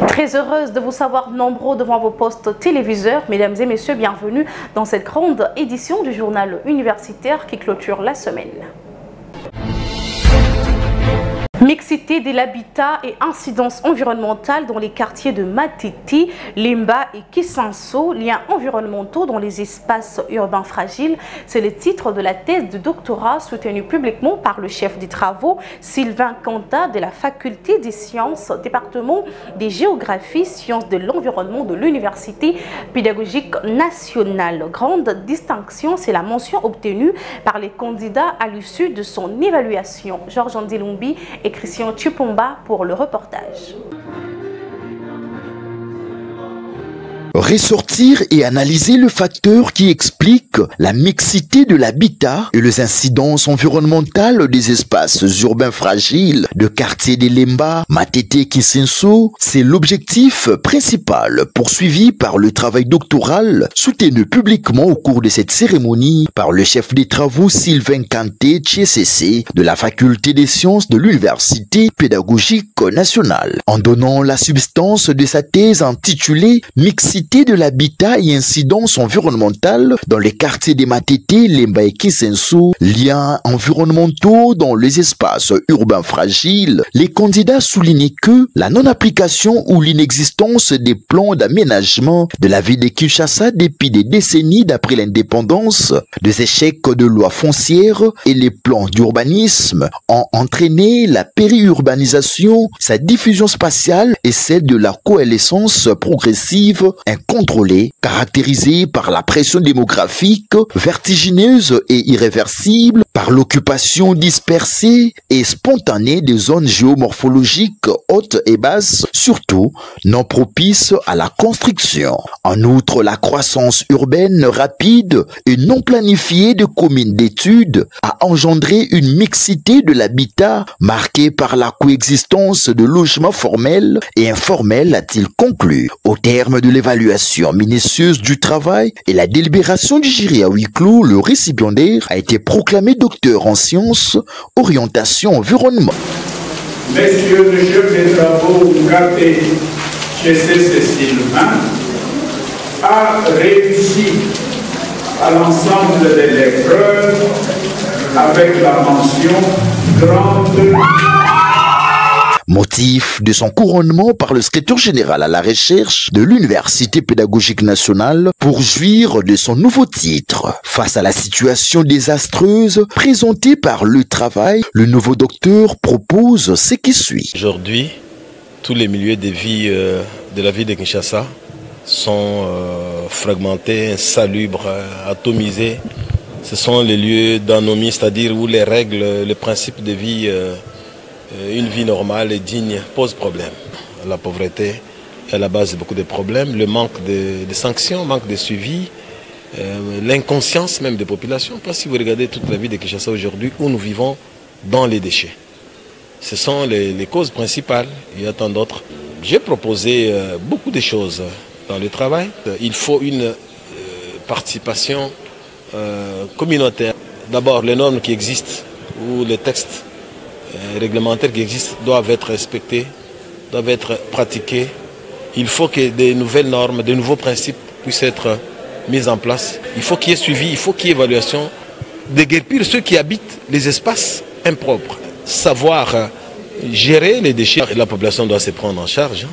Très heureuse de vous savoir nombreux devant vos postes téléviseurs. Mesdames et messieurs, bienvenue dans cette grande édition du journal universitaire qui clôture la semaine. Mixité de l'habitat et incidence environnementale dans les quartiers de Matete, Lemba et Kisanso, liens environnementaux dans les espaces urbains fragiles, c'est le titre de la thèse de doctorat soutenue publiquement par le chef des travaux Sylvain Kanta de la faculté des sciences, département des géographies, sciences de l'environnement de l'université pédagogique nationale. Grande distinction, c'est la mention obtenue par les candidats à l'issue de son évaluation. Georges Andilumbi et Christian Tupomba pour le reportage. Ressortir et analyser le facteur qui explique la mixité de l'habitat et les incidences environnementales des espaces urbains fragiles de quartier de Lemba, Matete, Kisanso, c'est l'objectif principal poursuivi par le travail doctoral soutenu publiquement au cours de cette cérémonie par le chef des travaux Sylvain Kanté Tchesese de la faculté des sciences de l'université pédagogique nationale. En donnant la substance de sa thèse intitulée Mixité de l'habitat et incidences environnementales dans les quartiers de Matete, Lemba et Kisanso, liens environnementaux dans les espaces urbains fragiles, les candidats soulignaient que la non-application ou l'inexistence des plans d'aménagement de la ville de Kinshasa depuis des décennies d'après l'indépendance, des échecs de lois foncières et les plans d'urbanisme ont entraîné la périurbanisation, sa diffusion spatiale et celle de la coalescence progressive incontrôlée, caractérisée par la pression démographique vertigineuse et irréversible, par l'occupation dispersée et spontanée des zones géomorphologiques hautes et basses, surtout non propices à la construction. En outre, la croissance urbaine rapide et non planifiée de communes d'études a engendré une mixité de l'habitat marquée par la coexistence de logements formels et informels, a-t-il conclu. Au terme de l'évaluation minutieuse du travail et la délibération du jury à huis clos, le récipiendaire a été proclamé docteur en sciences, orientation environnement. Messieurs le chef des travaux Kanté Tchesese Sylvain a réussi à l'ensemble des épreuves avec la mention grande. Motif de son couronnement par le secrétaire général à la recherche de l'Université pédagogique nationale pour jouir de son nouveau titre. Face à la situation désastreuse présentée par le travail, le nouveau docteur propose ce qui suit. Aujourd'hui, tous les milieux de vie de la ville de Kinshasa sont fragmentés, insalubres, atomisés. Ce sont les lieux d'anomie, c'est-à-dire où les règles, les principes de vie une vie normale et digne pose problème. La pauvreté est à la base de beaucoup de problèmes, le manque de sanctions, le manque de suivi, l'inconscience même des populations. Parce que si vous regardez toute la vie de Kinshasa aujourd'hui, où nous vivons dans les déchets. Ce sont les causes principales, il y a tant d'autres. J'ai proposé beaucoup de choses dans le travail. Il faut une participation communautaire. D'abord, les normes qui existent ou les textes réglementaires qui existent doivent être respectés, doivent être pratiqués. Il faut que des nouvelles normes, de nouveaux principes puissent être mis en place. Il faut qu'il y ait suivi, il faut qu'il y ait évaluation, déguerpir ceux qui habitent les espaces impropres. Savoir gérer les déchets, la population doit se prendre en charge.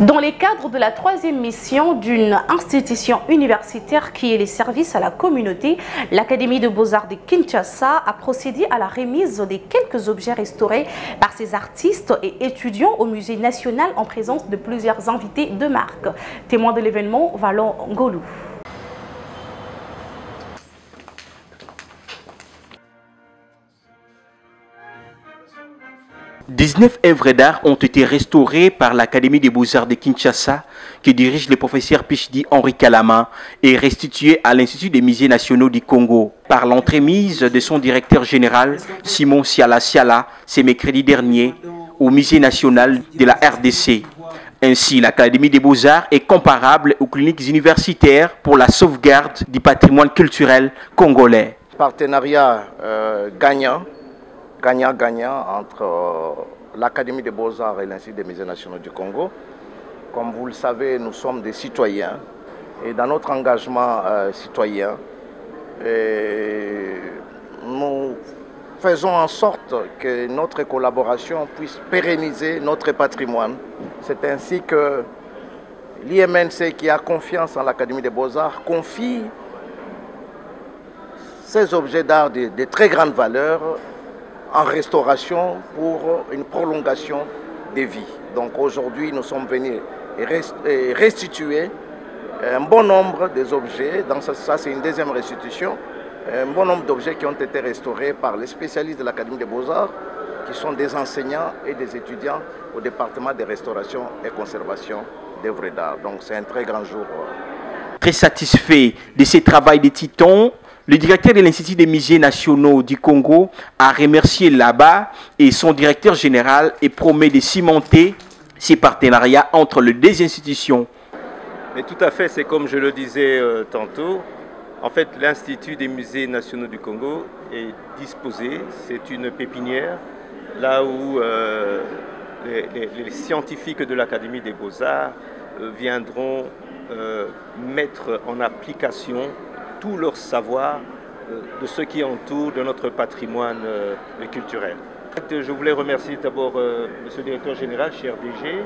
Dans les cadres de la troisième mission d'une institution universitaire qui est les services à la communauté, l'Académie de Beaux-Arts de Kinshasa a procédé à la remise des quelques objets restaurés par ses artistes et étudiants au musée national en présence de plusieurs invités de marque. Témoin de l'événement, Valon Ngolou. 19 œuvres d'art ont été restaurées par l'Académie des Beaux-Arts de Kinshasa, que dirige le professeur Pichdi Henri Kalama, et restituées à l'Institut des musées nationaux du Congo par l'entremise de son directeur général, Simon Siala Siala, ce mercredi dernier, au musée national de la RDC. Ainsi, l'Académie des Beaux-Arts est comparable aux cliniques universitaires pour la sauvegarde du patrimoine culturel congolais. Partenariat gagnant entre l'Académie des Beaux-Arts et l'Institut des Musées nationaux du Congo. Comme vous le savez, nous sommes des citoyens et dans notre engagement citoyen, nous faisons en sorte que notre collaboration puisse pérenniser notre patrimoine. C'est ainsi que l'IMNC, qui a confiance en l'Académie des Beaux-Arts, confie ces objets d'art de très grande valeur en restauration pour une prolongation des vies. Donc aujourd'hui, nous sommes venus restituer un bon nombre des objets. Dans ça, c'est une deuxième restitution. Un bon nombre d'objets qui ont été restaurés par les spécialistes de l'Académie des Beaux-Arts, qui sont des enseignants et des étudiants au département de restauration et conservation d'œuvres d'art. Donc c'est un très grand jour. Très satisfait de ce travail des titans, le directeur de l'Institut des musées nationaux du Congo a remercié là-bas et son directeur général et promet de cimenter ces partenariats entre les deux institutions. Mais tout à fait, c'est comme je le disais tantôt. En fait, l'Institut des musées nationaux du Congo est disposé. C'est une pépinière là où les scientifiques de l'Académie des Beaux-Arts viendront mettre en application tout leur savoir de ce qui entoure de notre patrimoine culturel. Je voulais remercier d'abord Monsieur le Directeur Général, cher DG,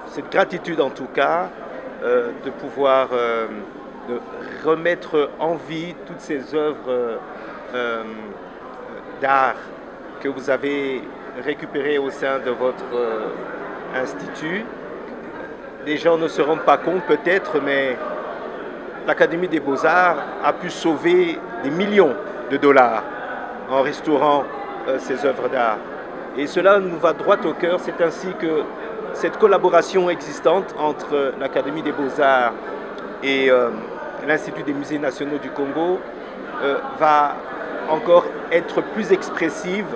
cette gratitude en tout cas de pouvoir de remettre en vie toutes ces œuvres d'art que vous avez récupérées au sein de votre institut. Les gens ne se rendent pas compte peut-être, mais l'Académie des Beaux-Arts a pu sauver des millions de dollars en restaurant ces œuvres d'art. Et cela nous va droit au cœur. C'est ainsi que cette collaboration existante entre l'Académie des Beaux-Arts et l'Institut des musées nationaux du Congo va encore être plus expressive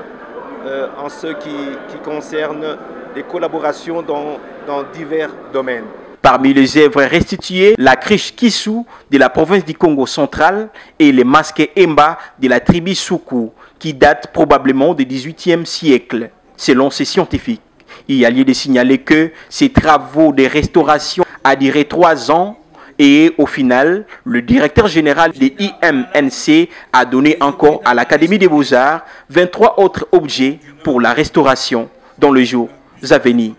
en ce qui concerne les collaborations dans divers domaines. Parmi les œuvres restituées, la criche Kisu de la province du Congo central et les masques Emba de la tribu Soukou, qui datent probablement du XVIIIe siècle, selon ces scientifiques. Il y a lieu de signaler que ces travaux de restauration a duré 3 ans et au final, le directeur général de l'IMNC a donné encore à l'Académie des Beaux-Arts 23 autres objets pour la restauration dans les jours à venir.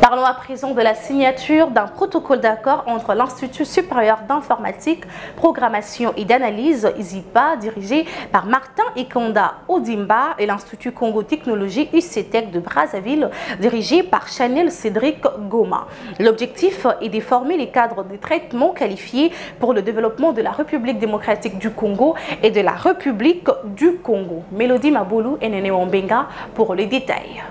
Parlons à présent de la signature d'un protocole d'accord entre l'Institut supérieur d'informatique, programmation et d'analyse, ISIPA, dirigé par Martin Ekanda Odimba, et l'Institut Congo Technologie UCTEC de Brazzaville, dirigé par Chanel Cédric Goma. L'objectif est de former les cadres de traitement qualifiés pour le développement de la République démocratique du Congo et de la République du Congo. Mélodie Maboulou et Néné Wambenga pour les détails.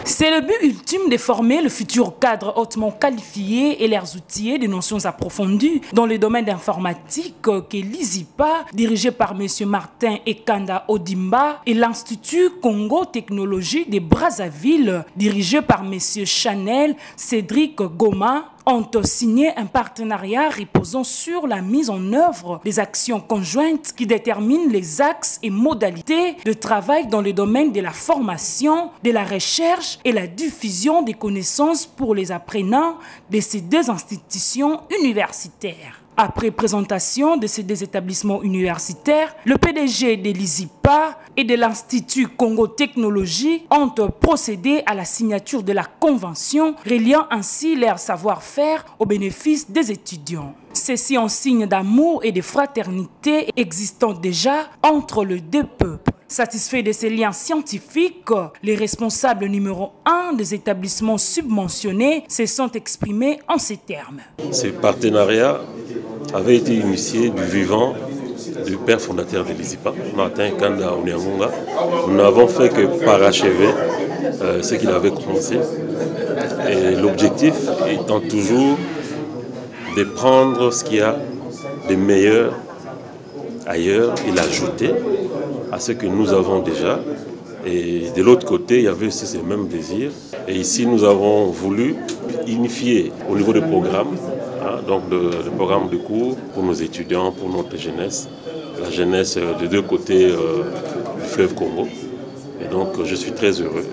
C'est le but ultime de former le futur cadre hautement qualifié et leurs outils de notions approfondies dans le domaine d'informatique que l'ISIPA, dirigé par M. Martin Ekanda Odimba, et l'Institut Congo Technologie de Brazzaville, dirigé par M. Chanel Cédric Goma, ont signé un partenariat reposant sur la mise en œuvre des actions conjointes qui déterminent les axes et modalités de travail dans le domaine de la formation, de la recherche et la diffusion des connaissances pour les apprenants de ces deux institutions universitaires. Après présentation de ces deux établissements universitaires, le PDG de l'ISIPA et de l'Institut Congo Technologie ont procédé à la signature de la convention, reliant ainsi leur savoir-faire au bénéfice des étudiants. Ceci en signe d'amour et de fraternité existant déjà entre les deux peuples. Satisfaits de ces liens scientifiques, les responsables numéro 1 des établissements subventionnés se sont exprimés en ces termes. Ce partenariat avait été initié du vivant du père fondateur de l'ISIPA, Martin Ekanda Odimba. Nous n'avons fait que parachever ce qu'il avait commencé. Et l'objectif étant toujours de prendre ce qu'il y a de meilleur ailleurs et l'ajouter à ce que nous avons déjà. Et de l'autre côté, il y avait aussi ces mêmes désirs. Et ici, nous avons voulu unifier au niveau des programmes, donc le programme de cours pour nos étudiants, pour notre jeunesse, la jeunesse des deux côtés du fleuve Congo. Et donc, je suis très heureux.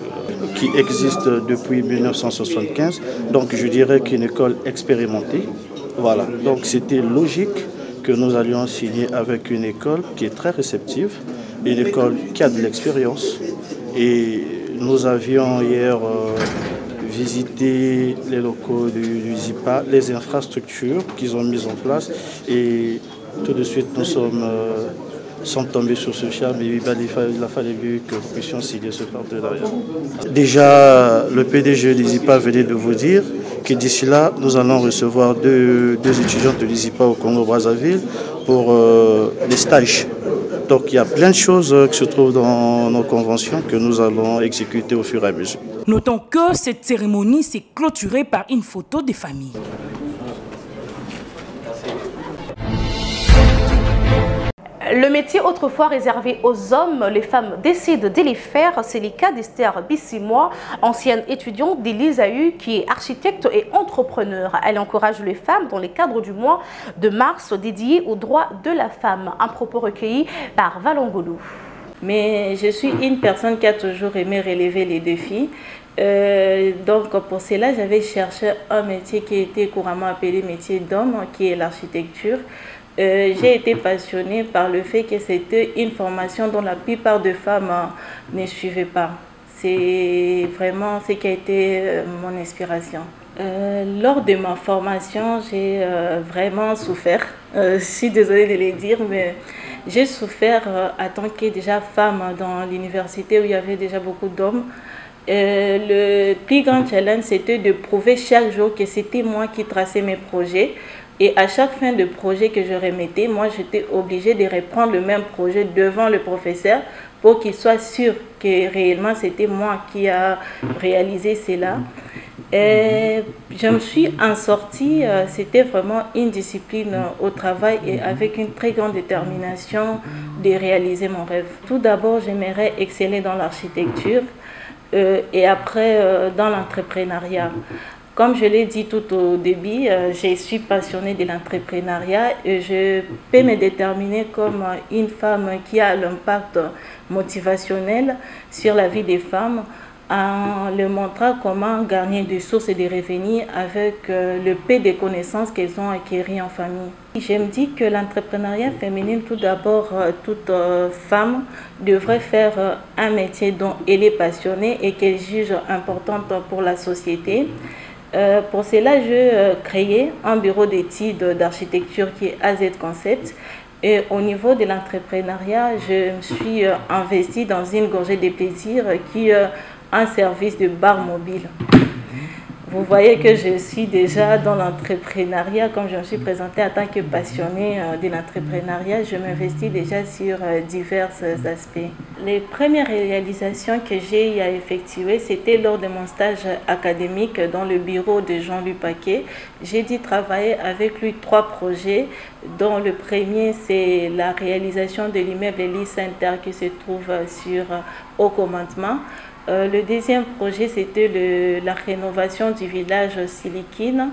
Qui existe depuis 1975, donc je dirais qu'une école expérimentée. Voilà, donc c'était logique que nous allions signer avec une école qui est très réceptive, une école qui a de l'expérience. Et nous avions hier visité les locaux du ZIPA, les infrastructures qu'ils ont mises en place. Et tout de suite, nous sommes tombés sur ce charme. Et il a fallu que nous puissions signer ce partenariat. Déjà, le PDG de l'ISIPA venait de vous dire que d'ici là, nous allons recevoir deux étudiantes de l'ISIPA au Congo-Brazzaville pour les stages. Donc il y a plein de choses qui se trouvent dans nos conventions que nous allons exécuter au fur et à mesure. Notons que cette cérémonie s'est clôturée par une photo des familles. Le métier autrefois réservé aux hommes, les femmes décident de les faire. C'est le cas d'Esther Bissimois, ancienne étudiante de l'ISAU qui est architecte et entrepreneur. Elle encourage les femmes dans le cadre du mois de mars dédié aux droits de la femme. Un propos recueilli par Valongolo. Mais je suis une personne qui a toujours aimé relever les défis. Donc pour cela, j'avais cherché un métier qui était couramment appelé métier d'homme, qui est l'architecture. J'ai été passionnée par le fait que c'était une formation dont la plupart des femmes ne suivaient pas. C'est vraiment ce qui a été mon inspiration. Lors de ma formation, j'ai vraiment souffert. Je suis désolée de le dire, mais j'ai souffert en tant que déjà femme dans l'université où il y avait déjà beaucoup d'hommes. Le plus grand challenge, c'était de prouver chaque jour que c'était moi qui traçais mes projets. Et à chaque fin de projet que je remettais, moi j'étais obligée de reprendre le même projet devant le professeur pour qu'il soit sûr que réellement c'était moi qui a réalisé cela. Et je me suis en sortie, c'était vraiment une discipline au travail et avec une très grande détermination de réaliser mon rêve. Tout d'abord, j'aimerais exceller dans l'architecture et après dans l'entrepreneuriat. Comme je l'ai dit tout au début, je suis passionnée de l'entrepreneuriat et je peux me déterminer comme une femme qui a l'impact motivationnel sur la vie des femmes en leur montrant comment gagner des sources et des revenus avec le peu de connaissances qu'elles ont acquises en famille. Je me dis que l'entrepreneuriat féminin, tout d'abord, toute femme devrait faire un métier dont elle est passionnée et qu'elle juge importante pour la société. Pour cela, je créé un bureau d'études d'architecture qui est AZ Concept. Et au niveau de l'entrepreneuriat, je me suis investie dans une gorgée de plaisir qui est un service de bar mobile. Vous voyez que je suis déjà dans l'entrepreneuriat, comme je me suis présentée en tant que passionnée de l'entrepreneuriat, je m'investis déjà sur divers aspects. Les premières réalisations que j'ai à effectuer, c'était lors de mon stage académique dans le bureau de Jean-Louis Paquet. J'ai dû travailler avec lui 3 projets, dont le premier c'est la réalisation de l'immeuble Elie Center qui se trouve sur Haut Commandement. Le deuxième projet, c'était la rénovation du village Silikine.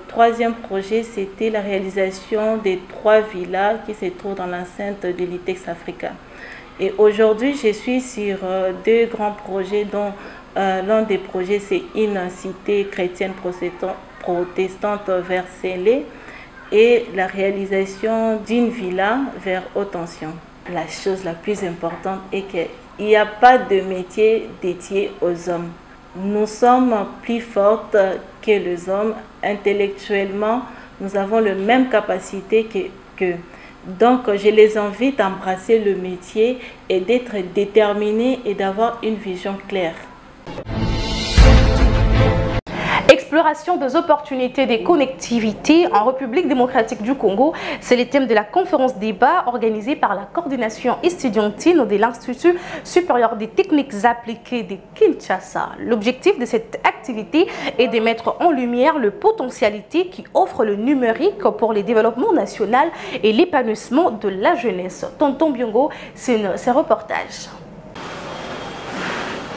Troisième projet, c'était la réalisation des 3 villas qui se trouvent dans l'enceinte de l'ITEX Africa. Et aujourd'hui, je suis sur 2 grands projets, dont l'un des projets, c'est une cité chrétienne protestante vers Sélé et la réalisation d'une villa vers Haute Tension. La chose la plus importante est que il n'y a pas de métier dédié aux hommes. Nous sommes plus fortes que les hommes. Intellectuellement, nous avons la même capacité qu'eux. Donc, je les invite à embrasser le métier et d'être déterminés et d'avoir une vision claire. Exploration des opportunités des connectivités en République démocratique du Congo, c'est le thème de la conférence débat organisée par la coordination estudiantine de l'Institut supérieur des techniques appliquées de Kinshasa. L'objectif de cette activité est de mettre en lumière le potentialité qui offre le numérique pour le développement national et l'épanouissement de la jeunesse. Tonton Biongo, c'est un reportage.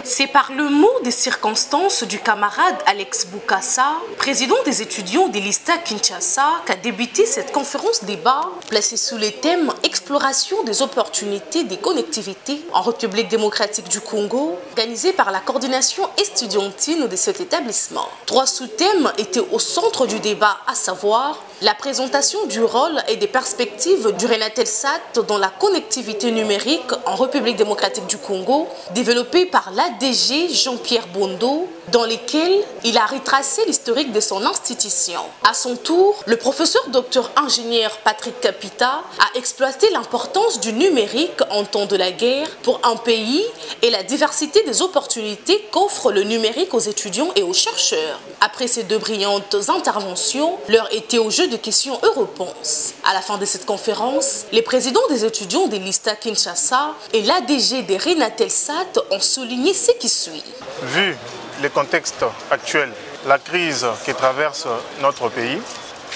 C'est par le mot des circonstances du camarade Alex Boukassa, président des étudiants de l'ISTA Kinshasa, qu'a débuté cette conférence débat placée sous les thèmes Exploration des opportunités des connectivités en République démocratique du Congo, organisée par la coordination estudiantine de cet établissement. 3 sous-thèmes étaient au centre du débat, à savoir la présentation du rôle et des perspectives du Renatelsat dans la connectivité numérique en République démocratique du Congo, développée par l'ADG Jean-Pierre Bondo, dans lesquels il a retracé l'historique de son institution. À son tour, le professeur docteur ingénieur Patrick Capita a exploité l'importance du numérique en temps de la guerre pour un pays et la diversité des opportunités qu'offre le numérique aux étudiants et aux chercheurs. Après ces 2 brillantes interventions, l'heure était au jeu de questions-réponses. À la fin de cette conférence, les présidents des étudiants de l'ISTA Kinshasa et l'ADG des Renatelsat ont souligné ce qui suit. Vu le contexte actuel, la crise qui traverse notre pays,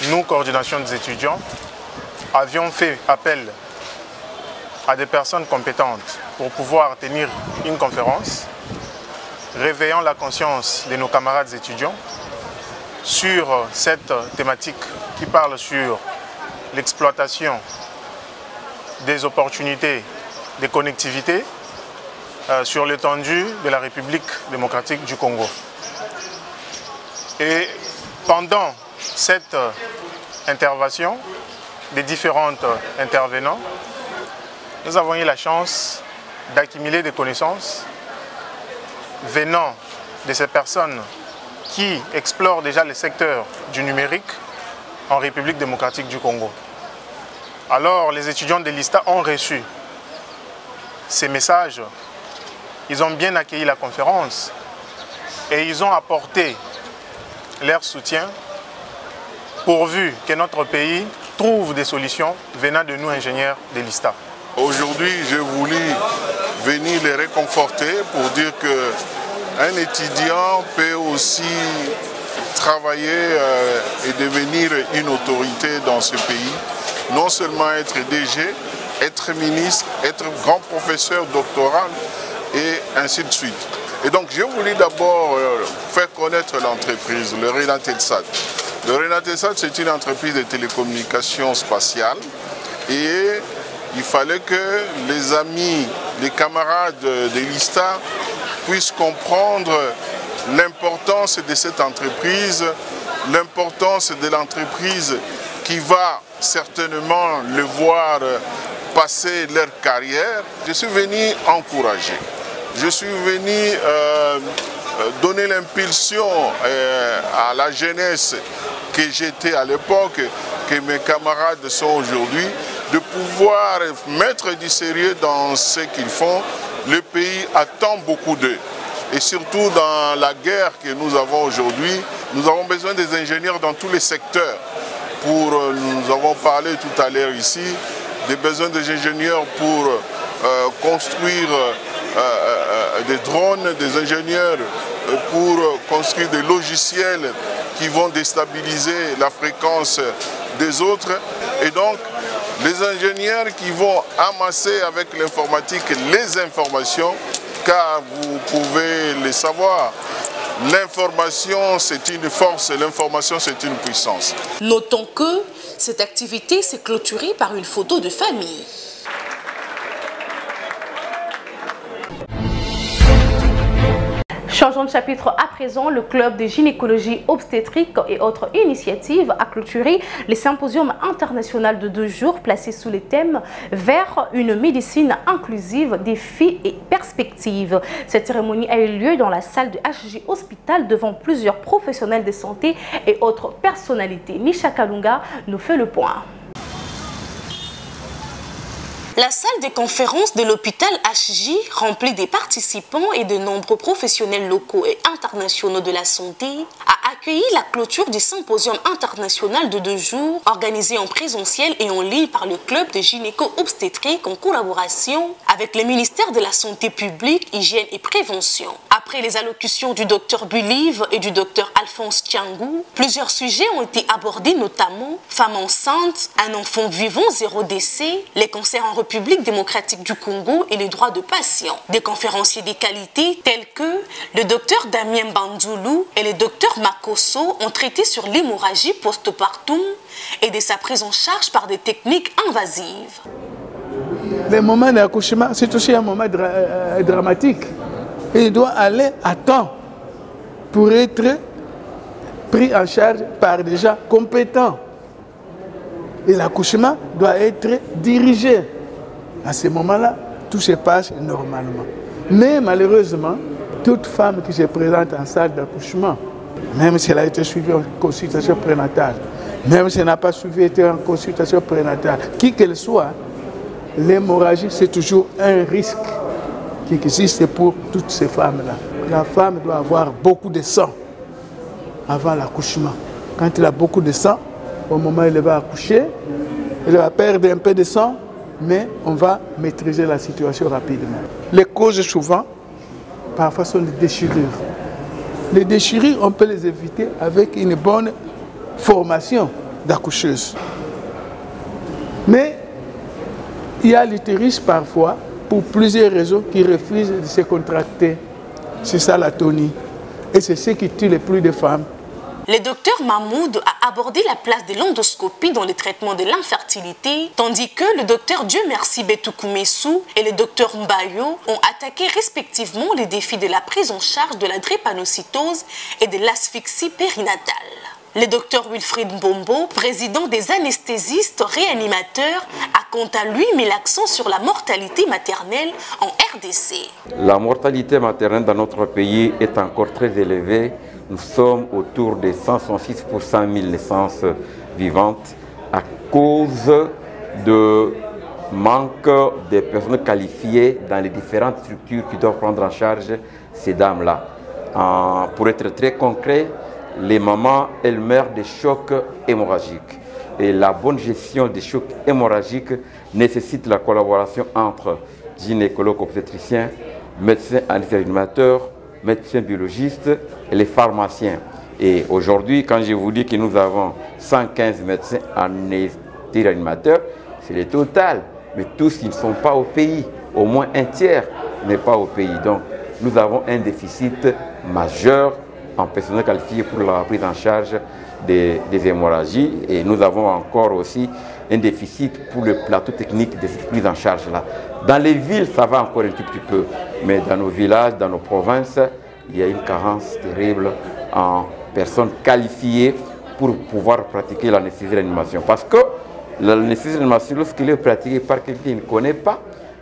nous, coordination des étudiants, avions fait appel à des personnes compétentes pour pouvoir tenir une conférence, réveillant la conscience de nos camarades étudiants sur cette thématique qui parle sur l'exploitation des opportunités de connectivité sur l'étendue de la République démocratique du Congo. Et pendant cette intervention des différents intervenants, nous avons eu la chance d'accumuler des connaissances venant de ces personnes qui explorent déjà le secteur du numérique en République démocratique du Congo. Alors les étudiants de l'ISTA ont reçu ces messages. Ils ont bien accueilli la conférence et ils ont apporté leur soutien pourvu que notre pays trouve des solutions venant de nous, ingénieurs de l'ISTA. Aujourd'hui, j'ai voulu venir les réconforter pour dire qu'un étudiant peut aussi travailler et devenir une autorité dans ce pays. Non seulement être DG, être ministre, être grand professeur doctoral, et ainsi de suite. Et donc j'ai voulu d'abord faire connaître l'entreprise, le Renatelsat. Le Renatelsat, c'est une entreprise de télécommunications spatiales et il fallait que les amis, les camarades de l'ISTA puissent comprendre l'importance de cette entreprise, l'importance de l'entreprise qui va certainement le voir passer leur carrière. Je suis venu encourager. Je suis venu donner l'impulsion à la jeunesse que j'étais à l'époque, que mes camarades sont aujourd'hui, de pouvoir mettre du sérieux dans ce qu'ils font. Le pays attend beaucoup d'eux. Et surtout dans la guerre que nous avons aujourd'hui, nous avons besoin des ingénieurs dans tous les secteurs. Nous avons parlé tout à l'heure ici des besoins des ingénieurs pour construire des drones, des ingénieurs pour construire des logiciels qui vont déstabiliser la fréquence des autres. Et donc, les ingénieurs qui vont amasser avec l'informatique les informations, car vous pouvez le savoir, l'information c'est une force, l'information c'est une puissance. Notons que cette activité s'est clôturée par une photo de famille. Changeons de chapitre à présent, le club de gynécologie obstétrique et autres initiatives a clôturé les symposiums internationaux de 2 jours placés sous les thèmes vers une médecine inclusive, défis et perspectives. Cette cérémonie a eu lieu dans la salle de HJ Hospital devant plusieurs professionnels de santé et autres personnalités. Nisha Kalunga nous fait le point. La salle de conférence de l'hôpital HJ, remplie des participants et de nombreux professionnels locaux et internationaux de la santé, a accueilli la clôture du symposium international de 2 jours organisé en présentiel et en ligne par le club de gynéco-obstétrique en collaboration avec le ministère de la Santé publique, Hygiène et Prévention. Après les allocutions du Dr Bulive et du Dr Alphonse Tiangou, plusieurs sujets ont été abordés, notamment femmes enceintes, un enfant vivant, 0 décès, les cancers en République démocratique du Congo et les droits de patients. Des conférenciers de qualité tels que le docteur Damien Bandoulou et le docteur Makosso ont traité sur l'hémorragie postpartum et de sa prise en charge par des techniques invasives. Le moment d'accouchement, c'est aussi un moment dramatique. Et il doit aller à temps pour être pris en charge par des gens compétents. Et l'accouchement doit être dirigé. À ce moment-là, tout se passe normalement. Mais malheureusement, toute femme qui se présente en salle d'accouchement, même si elle a été suivie en consultation prénatale, même si elle n'a pas suivi en consultation prénatale, qui qu'elle soit, l'hémorragie, c'est toujours un risque qui existe pour toutes ces femmes-là. La femme doit avoir beaucoup de sang avant l'accouchement. Quand elle a beaucoup de sang, au moment où elle va accoucher, elle va perdre un peu de sang, mais on va maîtriser la situation rapidement. Les causes souvent, parfois, sont les déchirures. Les déchirures, on peut les éviter avec une bonne formation d'accoucheuse. Mais il y a l'utérus parfois, pour plusieurs raisons, qui refusent de se contracter. C'est ça l'atonie. Et c'est ce qui tue le plus de femmes. Le docteur Mahmoud a abordé la place de l'endoscopie dans le traitement de l'infertilité, tandis que le docteur Dieu merci Betoukoumessou et le docteur Mbayo ont attaqué respectivement les défis de la prise en charge de la drépanocytose et de l'asphyxie périnatale. Le docteur Wilfried Mbombo, président des anesthésistes réanimateurs, a quant à lui mis l'accent sur la mortalité maternelle en RDC. La mortalité maternelle dans notre pays est encore très élevée. Nous sommes autour de 166 pour 100 000 naissances vivantes à cause de manque de personnes qualifiées dans les différentes structures qui doivent prendre en charge ces dames-là. Pour être très concret, les mamans, elles meurent de chocs hémorragiques. Et la bonne gestion des chocs hémorragiques nécessite la collaboration entre gynécologues obstétriciens, médecins anesthésistes, médecins biologistes et les pharmaciens. Et aujourd'hui, quand je vous dis que nous avons 115 médecins anesthésistes, c'est le total. Mais tous, ils ne sont pas au pays. Au moins un tiers n'est pas au pays. Donc, nous avons un déficit majeur en personnel qualifié pour la prise en charge des hémorragies. Et nous avons encore aussi un déficit pour le plateau technique de cette prise en charge-là. Dans les villes, ça va encore un tout petit peu. Mais dans nos villages, dans nos provinces, il y a une carence terrible en personnes qualifiées pour pouvoir pratiquer l'anesthésie réanimation. Parce que l'anesthésie réanimation, lorsqu'il est pratiqué par quelqu'un qui ne connaît pas,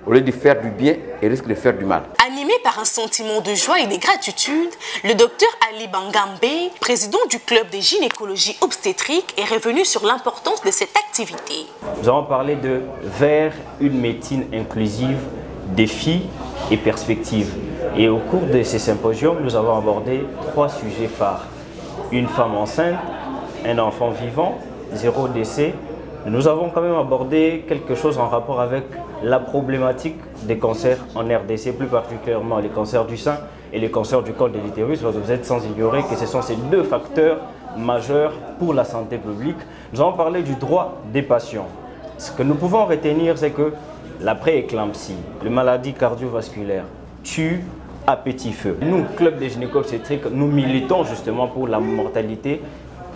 au lieu de faire du bien, il risque de faire du mal. Animé par un sentiment de joie et de gratitude, le docteur Ali Bangambe, président du club de gynécologie obstétrique, est revenu sur l'importance de cette activité. Nous avons parlé de vers une médecine inclusive, défis et perspectives. Et au cours de ces symposiums, nous avons abordé 3 sujets phares. Une femme enceinte, un enfant vivant, 0 décès. Nous avons quand même abordé quelque chose en rapport avec la problématique des cancers en RDC, plus particulièrement les cancers du sein et les cancers du col de l'utérus. Vous êtes sans ignorer que ce sont ces 2 facteurs majeurs pour la santé publique. Nous avons parlé du droit des patients. Ce que nous pouvons retenir, c'est que la pré-éclampsie, les maladies cardiovasculaires, tuent à petit feu. Nous, Club des gynéco-obstétriques, nous militons justement pour la mortalité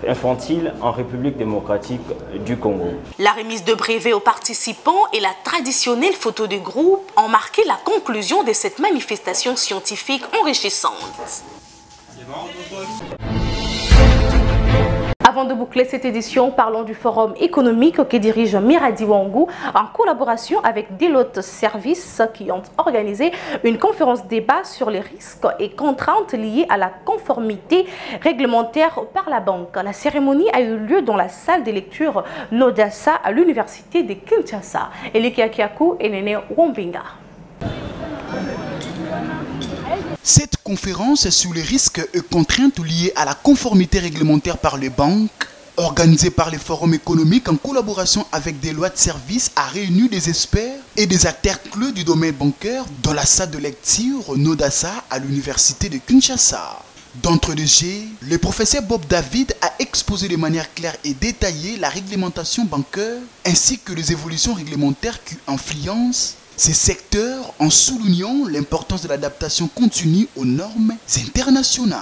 infantile en République démocratique du Congo. La remise de brevets aux participants et la traditionnelle photo de groupe ont marqué la conclusion de cette manifestation scientifique enrichissante. Avant de boucler cette édition, parlons du forum économique que dirige Miradi Wangou en collaboration avec Deloitte Services qui ont organisé une conférence débat sur les risques et contraintes liées à la conformité réglementaire par la banque. La cérémonie a eu lieu dans la salle de lecture Nodassa à l'université de Kinshasa. Elikia Kiakou et Nene Wombinga. Cette conférence sur les risques et contraintes liées à la conformité réglementaire par les banques, organisée par les forums économiques en collaboration avec Deloitte Services, a réuni des experts et des acteurs clés du domaine bancaire dans la salle de lecture Nodassa à l'université de Kinshasa. D'entre les jets, le professeur Bob David a exposé de manière claire et détaillée la réglementation bancaire ainsi que les évolutions réglementaires qui influencent ces secteurs en soulignant l'importance de l'adaptation continue aux normes internationales.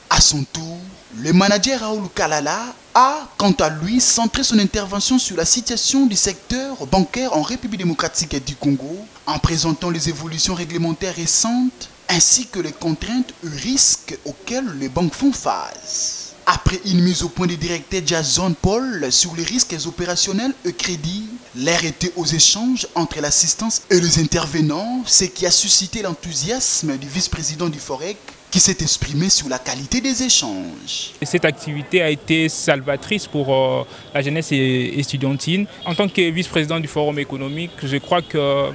À son tour, le manager Raoul Kalala a, quant à lui, centré son intervention sur la situation du secteur bancaire en République démocratique du Congo, en présentant les évolutions réglementaires récentes ainsi que les contraintes et risques auxquels les banques font face. Après une mise au point du directeur Jason Paul sur les risques opérationnels et crédits, l'air était aux échanges entre l'assistance et les intervenants, ce qui a suscité l'enthousiasme du vice-président du FOREC qui s'est exprimé sur la qualité des échanges. Cette activité a été salvatrice pour la jeunesse estudiantine. En tant que vice-président du Forum économique, je crois que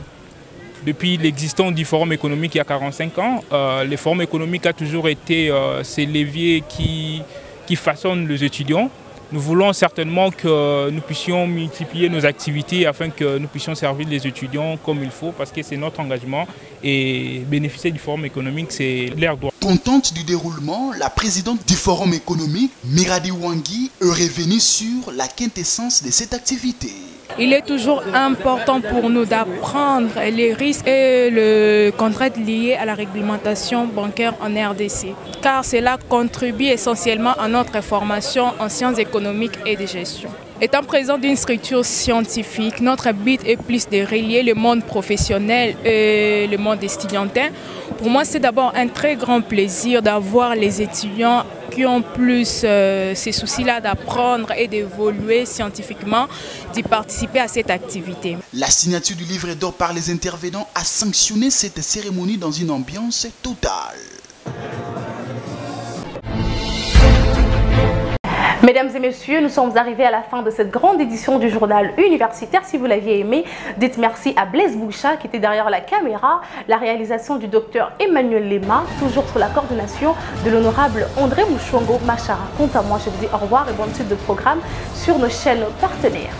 depuis l'existence du Forum économique il y a 45 ans, le Forum économique a toujours été ces leviers qui façonnent les étudiants. Nous voulons certainement que nous puissions multiplier nos activités afin que nous puissions servir les étudiants comme il faut parce que c'est notre engagement et bénéficier du Forum économique, c'est leur droit. Contente du déroulement, la présidente du Forum économique, Miradi Wangui, est revenue sur la quintessence de cette activité. Il est toujours important pour nous d'apprendre les risques et les contraintes liées à la réglementation bancaire en RDC, car cela contribue essentiellement à notre formation en sciences économiques et de gestion. Étant présent d'une structure scientifique, notre but est plus de relier le monde professionnel et le monde estudiantin. Pour moi, c'est d'abord un très grand plaisir d'avoir les étudiants qui ont plus ces soucis-là d'apprendre et d'évoluer scientifiquement, d'y participer à cette activité. La signature du livre d'or par les intervenants a sanctionné cette cérémonie dans une ambiance totale. Mesdames et messieurs, nous sommes arrivés à la fin de cette grande édition du journal universitaire. Si vous l'aviez aimé, dites merci à Blaise Boucha qui était derrière la caméra, la réalisation du docteur Emmanuel Lema, toujours sous la coordination de l'honorable André Mouchongo Machara. Quant à moi, je vous dis au revoir et bonne suite de programme sur nos chaînes partenaires.